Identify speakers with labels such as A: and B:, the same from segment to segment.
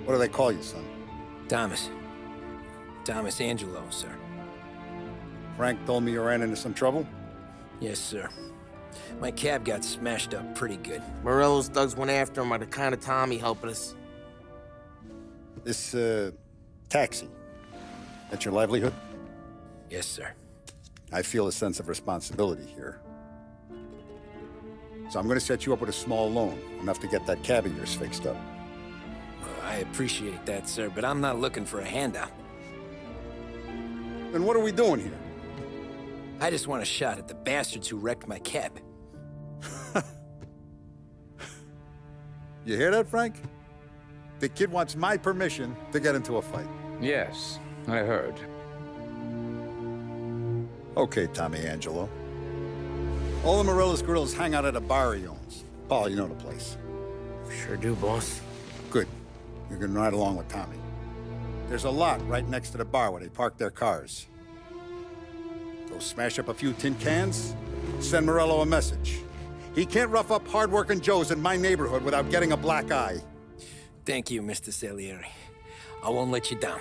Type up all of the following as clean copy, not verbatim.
A: What do they call you, son?
B: Thomas. Thomas Angelo, sir.
A: Frank told me you ran into some trouble?
B: Yes, sir. My cab got smashed up pretty good.
C: Morello's thugs went after him by the kind of Tommy helping us.
A: This, taxi, that's your livelihood?
B: Yes, sir.
A: I feel a sense of responsibility here. So I'm gonna set you up with a small loan, enough to get that cab of yours fixed up.
B: I appreciate that, sir, but I'm not looking for a handout.
A: Then what are we doing here?
B: I just want a shot at the bastards who wrecked my cab.
A: You hear that, Frank? The kid wants my permission to get into a fight.
D: Yes, I heard.
A: Okay, Tommy Angelo. All the Morello's girls hang out at a bar he owns. Paul, you know the place.
C: Sure do, boss.
A: Good. You're gonna ride along with Tommy. There's a lot right next to the bar where they park their cars. Go smash up a few tin cans, send Morello a message. He can't rough up hard-working Joes in my neighborhood without getting a black eye.
B: Thank you, Mr. Salieri. I won't let you down.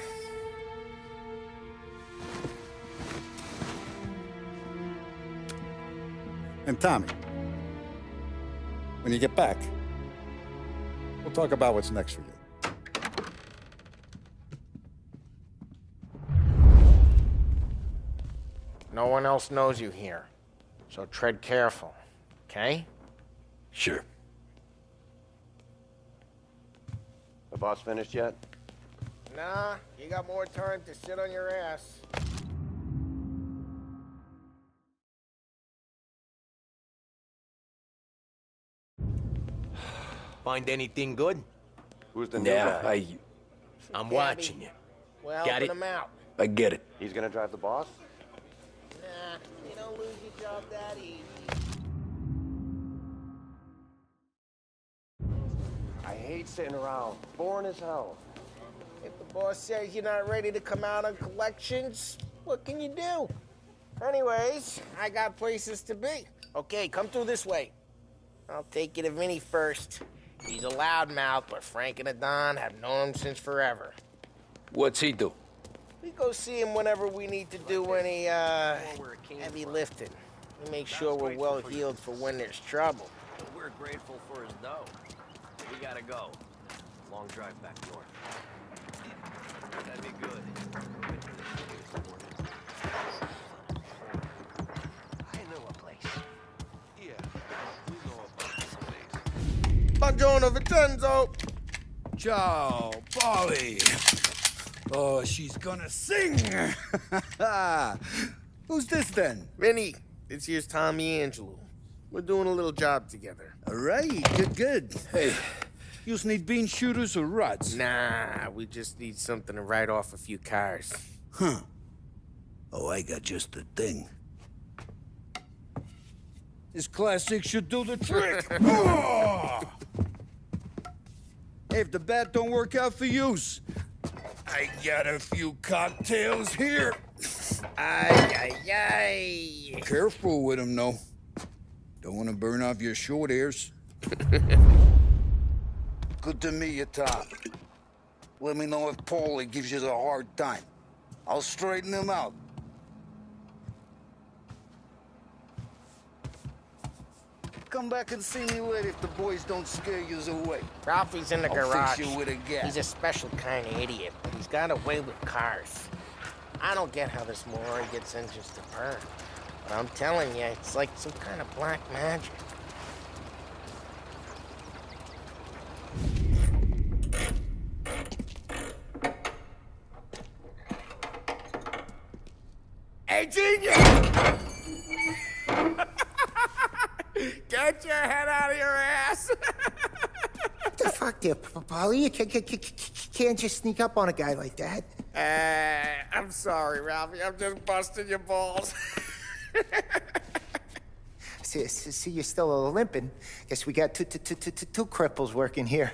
A: And Tommy, when you get back, we'll talk about what's next for you.
C: No one else knows you here, so tread careful, okay?
B: Sure.
E: The boss finished yet?
C: Nah, you got more time to sit on your ass. Find anything good?
E: Who's the new
B: Yeah,
E: guy?
B: I'm watching you.
C: Well,
B: Got
C: helping
B: it?
C: him out.
B: I get it.
E: He's gonna drive the boss?
C: Nah, you don't lose your job that easy.
E: I hate sitting around. Boring as hell.
C: If the boss says you're not ready to come out on collections, what can you do? Anyways, I got places to be. Okay, come through this way. I'll take you to Vinny first. He's a loudmouth, but Frank and the Don have known him since forever.
B: What's he do?
C: We go see him whenever we need to do any, heavy lifting. We make sure we're well heeled for when there's trouble.
F: We're grateful for his dough. We gotta go. Long drive back north. That'd be good. I know a place.
G: Yeah, we know about this place.
C: Buongiorno, Vincenzo!
H: Ciao, Polly. Oh, she's gonna sing. Who's this then?
C: Vinny, this here's Tommy Angelo. We're doing a little job together.
H: All right, good. Hey, you just need bean shooters or rods?
C: Nah, we just need something to write off a few cars.
H: Huh. Oh, I got just the thing. This classic should do the trick. Oh! Hey, if the bat don't work out for use, I got a few cocktails here.
C: Ay, ay, ay.
H: Careful with them, though. Don't want to burn off your short hairs. Good to meet you, Tom. Let me know if Paulie gives you a hard time. I'll straighten him out. Come back and see me later if the boys don't scare you away.
C: Ralphie's in the
H: I'll
C: garage.
H: fix you with a gas.
C: He's a special kind of idiot, but he's got a way with cars. I don't get how this moron gets in just a burn. But I'm telling you, it's like some kind of black magic.
I: Hey, genius! Get your head out of your ass!
J: What the fuck there, Polly? You can't just sneak up on a guy like that.
I: I'm sorry, Ralphie. I'm just busting your balls.
J: See, you're still limping. Guess we got two cripples working here.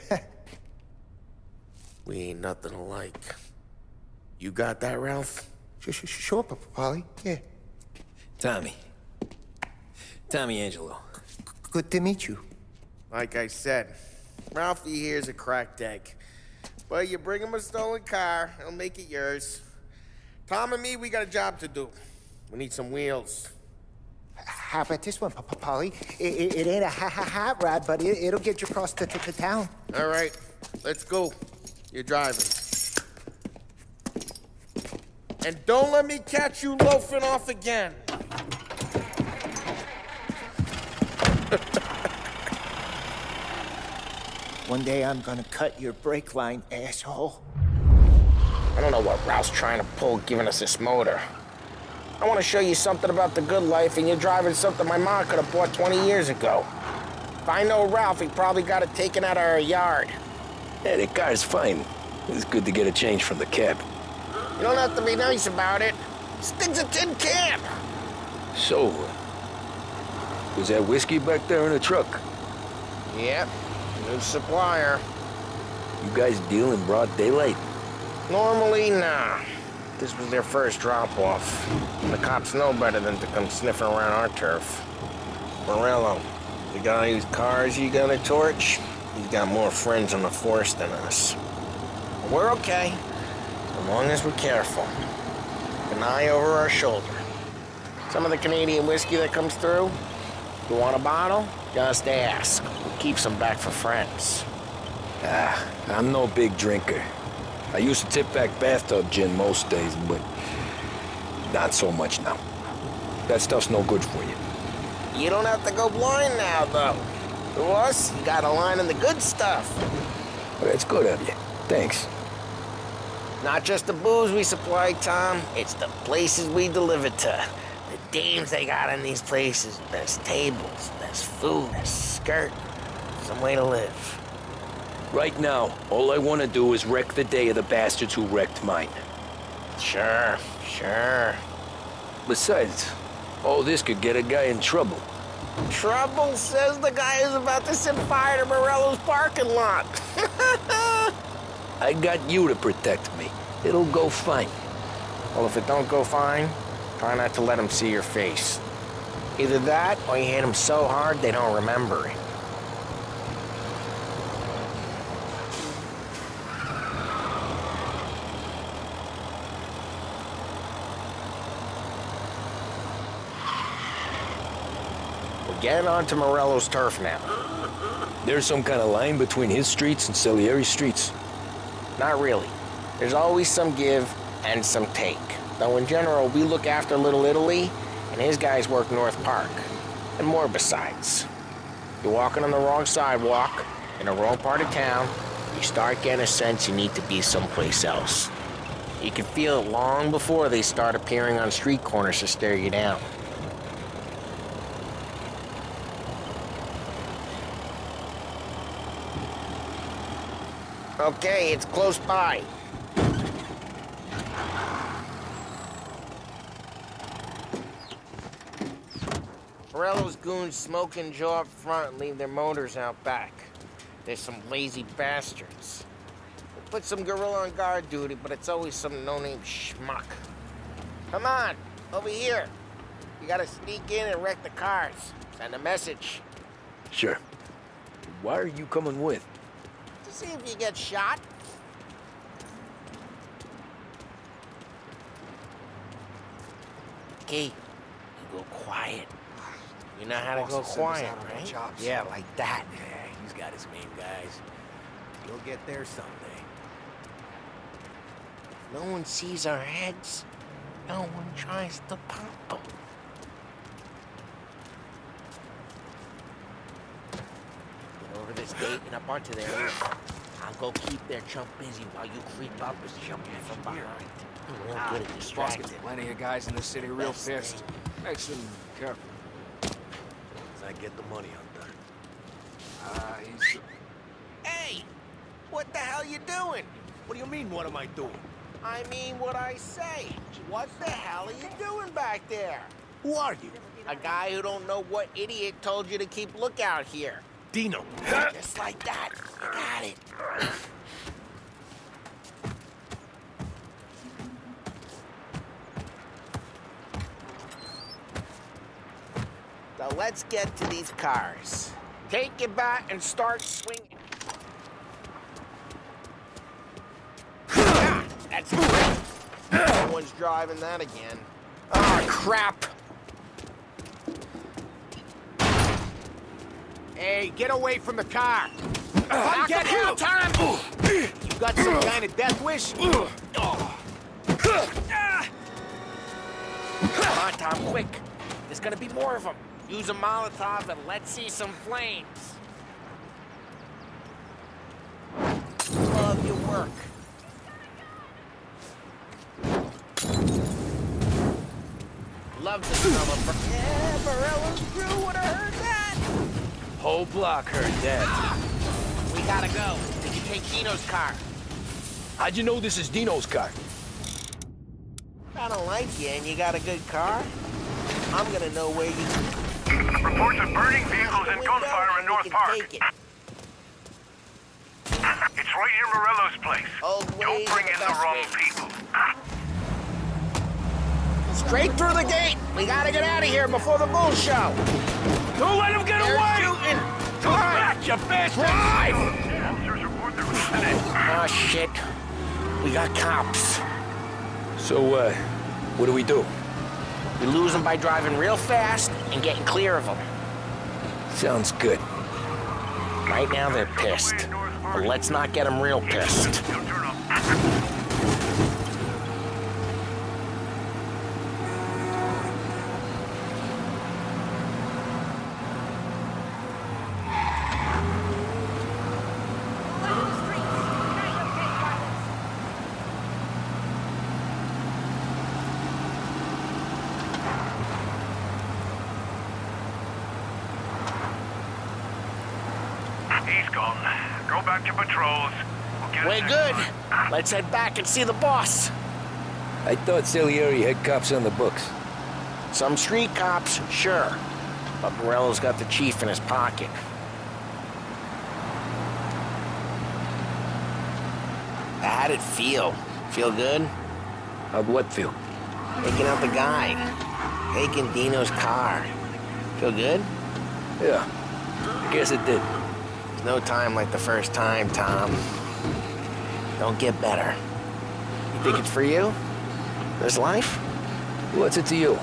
C: We ain't nothing alike. You got that, Ralph?
J: Sure, Polly. Yeah.
B: Tommy. Tommy Angelo.
J: Good to meet you.
C: Like I said, Ralphie here's a cracked egg. But you bring him a stolen car, he'll make it yours. Tom and me, we got a job to do. We need some wheels.
J: How about this one, Polly? It ain't a hot rod, but it'll get you across to town.
C: All right, let's go. You're driving. And don't let me catch you loafing off again.
J: One day I'm gonna cut your brake line, asshole.
C: I don't know what Ralph's trying to pull giving us this motor. I want to show you something about the good life, and you're driving something my mom could have bought 20 years ago. If I know Ralph, he probably got it taken out of our yard.
B: Yeah, the car's fine. It's good to get a change from the cab.
C: You don't have to be nice about it. This thing's a tin can.
B: So, was that whiskey back there in the truck?
C: Yep, new supplier.
B: You guys deal in broad daylight?
C: Normally, nah. This was their first drop-off. The cops know better than to come sniffing around our turf. Morello, the guy whose cars you gonna torch, he's got more friends on the force than us. But we're okay, as long as we're careful. Keep an eye over our shoulder. Some of the Canadian whiskey that comes through, you want a bottle? Just ask. We'll keep some back for friends.
B: I'm no big drinker. I used to tip back bathtub gin most days, but not so much now. That stuff's no good for you.
C: You don't have to go blind now, though. To us, you got a line in the good stuff.
B: Well, that's good of you. Thanks.
C: Not just the booze we supply, Tom. It's the places we deliver to. The dames they got in these places. Best tables, best food, best skirt. Some way to live.
B: Right now, all I want to do is wreck the day of the bastards who wrecked mine.
C: Sure.
B: Besides, all this could get a guy in trouble.
C: Trouble, says the guy who's about to set fire to Morello's parking lot.
B: I got you to protect me. It'll go fine.
C: Well, if it don't go fine, try not to let them see your face. Either that, or you hit them so hard they don't remember it. We're getting onto Morello's turf now.
B: There's some kind of line between his streets and Salieri's streets.
C: Not really. There's always some give and some take. Though in general, we look after Little Italy, and his guys work North Park. And more besides. You're walking on the wrong sidewalk, in the wrong part of town, you start getting a sense you need to be someplace else. You can feel it long before they start appearing on street corners to stare you down. Okay, it's close by. Morello's goons smoke and jaw up front and leave their motors out back. They're some lazy bastards. They put some gorilla on guard duty, but it's always some no-name schmuck. Come on, over here. You gotta sneak in and wreck the cars. Send a message.
B: Sure. Why are you coming with?
C: To see if you get shot. Okay, you go quiet. You know how to go quiet, right? Yeah, like that.
F: Yeah, he's got his main guys. You'll get there someday.
C: No one sees our heads. No one tries to pop them. Get over this gate and up onto their roof. I'll go keep their chump busy while you creep up and jump in from behind. We don't get it distracted.
B: Plenty of guys in the city real fast. Makes them careful.
F: As I get the money, I'm done.
B: He's...
C: Hey! What the hell you doing?
F: What do you mean, what am I doing?
C: I mean what I say. What the hell are you doing back there?
F: Who are you?
C: A guy who don't know what idiot told you to keep lookout here.
F: Dino.
C: Just like that. You got it. So let's get to these cars. Take your bat and start swinging. That's great. No one's driving that again. Oh, crap.
I: Hey, get away from the car!
C: Knock
I: Get
C: him
I: him!
C: out, Tom!
I: You got some kind of death wish?
C: Come on, Tom, quick. There's gonna be more of them. Use a Molotov and let's see some flames. Love your work. Love the smell of... Yeah, Morello's crew would have heard that.
B: Whole block heard that.
C: We gotta go. Did you take Dino's car?
B: How'd you know this is Dino's car?
C: I don't like you and you got a good car. I'm gonna know where you...
K: Reports of burning vehicles and gunfire in North Park.
C: Take it.
K: It's right near Morello's place.
C: Old
K: Don't
C: ways
K: bring
C: are
K: in
C: the
K: the
C: best
K: wrong
C: ways.
K: people.
C: Straight through the gate. We gotta get out of here before the bull show.
F: Don't let him get
C: They're
F: away!
C: shooting.
F: Come back, you bastard!
C: Drive!
K: Officers report there was an incident.
C: Oh, shit. We got cops.
B: So, what do we do?
C: We lose them by driving real fast and getting clear of them.
B: Sounds good.
C: Right now, they're pissed. But let's not get them real pissed.
K: Don't turn up. He's gone. Go back to patrols. We'll get
C: We're
K: him
C: good.
K: next time.
C: Let's head back and see the boss.
B: I thought Salieri had cops on the books.
C: Some street cops, sure. But Morello's got the chief in his pocket. How'd it feel? Feel good?
B: How'd what feel?
C: Taking out the guy. Taking Dino's car. Feel good?
B: Yeah, I guess it did.
C: There's no time like the first time, Tom. Don't get better. You think it's for you? This life?
B: What's it to you?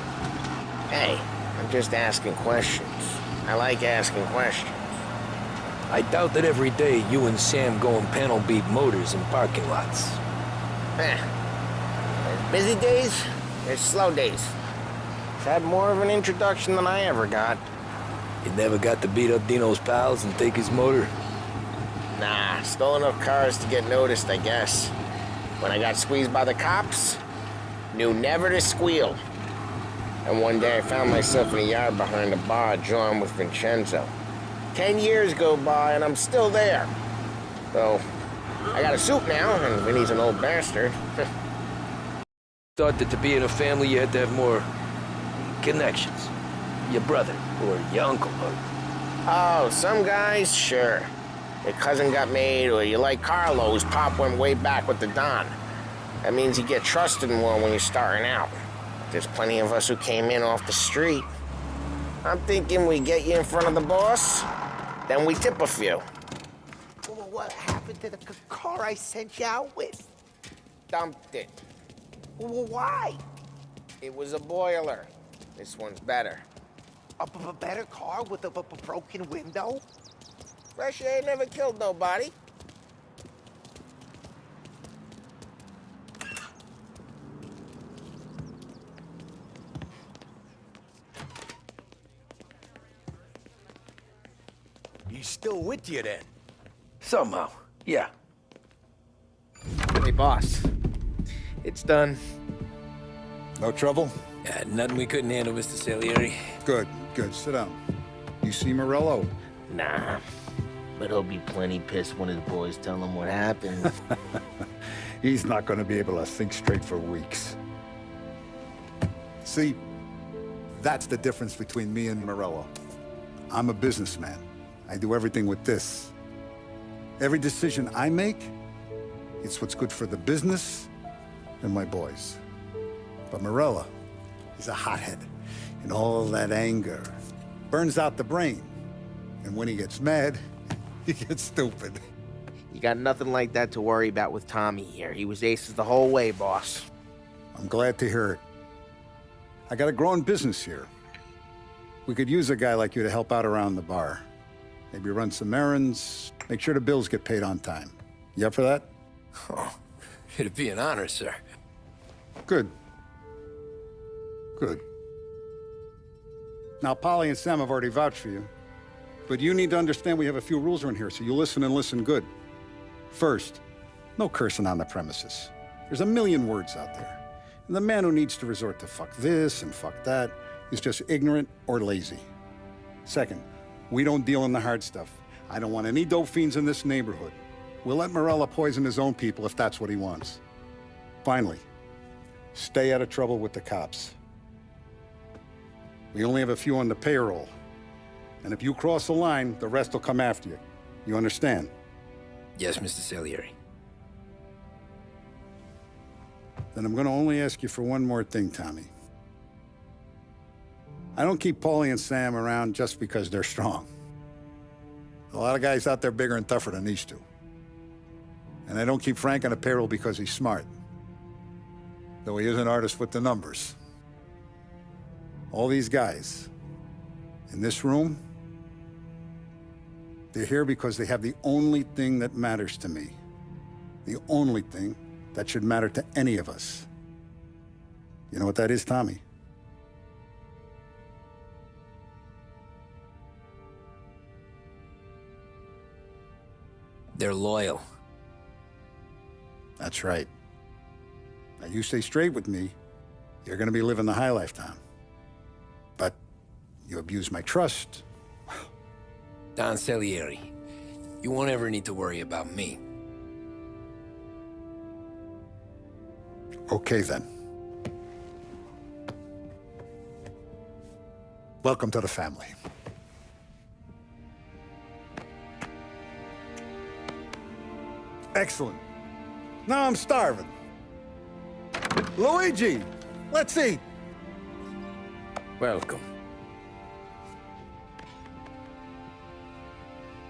C: Hey, I'm just asking questions. I like asking questions.
B: I doubt that every day you and Sam go and panel beat motors in parking lots.
C: There's busy days, there's slow days. I've had more of an introduction than I ever got.
B: You never got to beat up Dino's pals and take his motor?
C: Nah, stole enough cars to get noticed, I guess. When I got squeezed by the cops, knew never to squeal. And one day I found myself in a yard behind a bar drawing with Vincenzo. 10 years go by and I'm still there. So, I got a suit now, and Vinny's an old bastard.
B: Thought that to be in a family you had to have more connections. Your brother, or your uncle, or...
C: Oh, some guys, sure. Your cousin got made, or you like Carlos, Pop went way back with the Don. That means you get trusted more when you're starting out. There's plenty of us who came in off the street. I'm thinking we get you in front of the boss, then we tip a few.
J: Well, what happened to the car I sent you out with?
C: Dumped it.
J: Well, why?
C: It was a boiler. This one's better.
J: A better car with a broken window?
C: Fresh air ain't never killed nobody.
L: He's still with you then?
B: Somehow, yeah.
I: Hey, boss. It's done.
A: No trouble?
F: Yeah, nothing we couldn't handle, Mr. Salieri.
A: Good, good. Sit down. You see Morello?
C: Nah. But he'll be plenty pissed when his boys tell him what happened.
A: He's not going to be able to think straight for weeks. See, that's the difference between me and Morello. I'm a businessman. I do everything with this. Every decision I make, it's what's good for the business and my boys. But Morello, he's a hothead. And all that anger burns out the brain. And when he gets mad, he gets stupid.
C: You got nothing like that to worry about with Tommy here. He was aces the whole way, boss.
A: I'm glad to hear it. I got a growing business here. We could use a guy like you to help out around the bar. Maybe run some errands, make sure the bills get paid on time. You up for that?
F: Oh, it'd be an honor, sir.
A: Good. Good. Now, Polly and Sam have already vouched for you. But you need to understand we have a few rules around here, so you listen and listen good. First, no cursing on the premises. There's a million words out there. And the man who needs to resort to fuck this and fuck that is just ignorant or lazy. Second, we don't deal in the hard stuff. I don't want any dope fiends in this neighborhood. We'll let Morella poison his own people if that's what he wants. Finally, stay out of trouble with the cops. We only have a few on the payroll. And if you cross the line, the rest will come after you. You understand?
F: Yes, Mr. Salieri.
A: Then I'm gonna only ask you for one more thing, Tommy. I don't keep Paulie and Sam around just because they're strong. A lot of guys out there bigger and tougher than these two. And I don't keep Frank on the payroll because he's smart. Though he is an artist with the numbers. All these guys in this room, they're here because they have the only thing that matters to me. The only thing that should matter to any of us. You know what that is, Tommy?
F: They're loyal.
A: That's right. Now, you stay straight with me, you're gonna be living the high life, Tom. But you abuse my trust.
F: Don Salieri, you won't ever need to worry about me.
A: Okay, then. Welcome to the family. Excellent. Now I'm starving. Luigi, let's eat.
I: Welcome.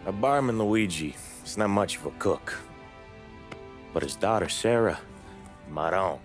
I: A barman Luigi is not much of a cook. But his daughter, Sarah, Maron.